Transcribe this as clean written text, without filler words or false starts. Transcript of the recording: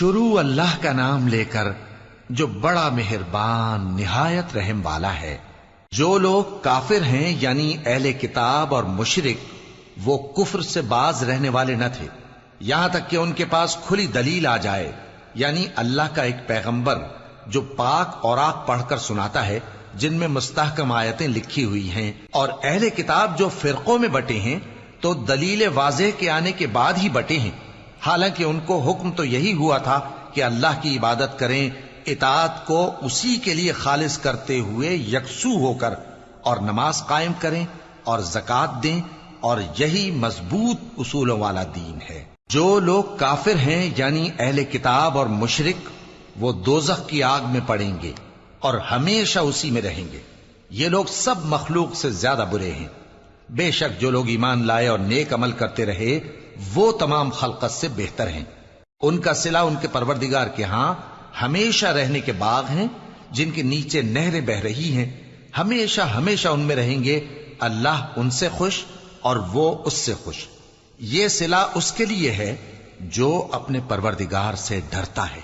شروع اللہ کا نام لے کر جو بڑا مہربان نہایت رحم والا ہے۔ جو لوگ کافر ہیں یعنی اہل کتاب اور مشرک، وہ کفر سے باز رہنے والے نہ تھے یہاں تک کہ ان کے پاس کھلی دلیل آ جائے، یعنی اللہ کا ایک پیغمبر جو پاک اوراق پڑھ کر سناتا ہے جن میں مستحکم آیتیں لکھی ہوئی ہیں، اور اہل کتاب جو فرقوں میں بٹے ہیں تو دلیل واضح کے آنے کے بعد ہی بٹے ہیں، حالانکہ ان کو حکم تو یہی ہوا تھا کہ اللہ کی عبادت کریں، اطاعت کو اسی کے لیے خالص کرتے ہوئے یکسو ہو کر، اور نماز قائم کریں اور زکوٰۃ دیں، اور یہی مضبوط اصولوں والا دین ہے۔ جو لوگ کافر ہیں یعنی اہل کتاب اور مشرک، وہ دوزخ کی آگ میں پڑیں گے اور ہمیشہ اسی میں رہیں گے۔ یہ لوگ سب مخلوق سے زیادہ برے ہیں۔ بے شک جو لوگ ایمان لائے اور نیک عمل کرتے رہے وہ تمام خلقت سے بہتر ہیں۔ ان کا صلہ ان کے پروردگار کے ہاں ہمیشہ رہنے کے باغ ہیں جن کے نیچے نہریں بہ رہی ہیں، ہمیشہ ہمیشہ ان میں رہیں گے۔ اللہ ان سے خوش اور وہ اس سے خوش۔ یہ صلہ اس کے لیے ہے جو اپنے پروردگار سے ڈرتا ہے۔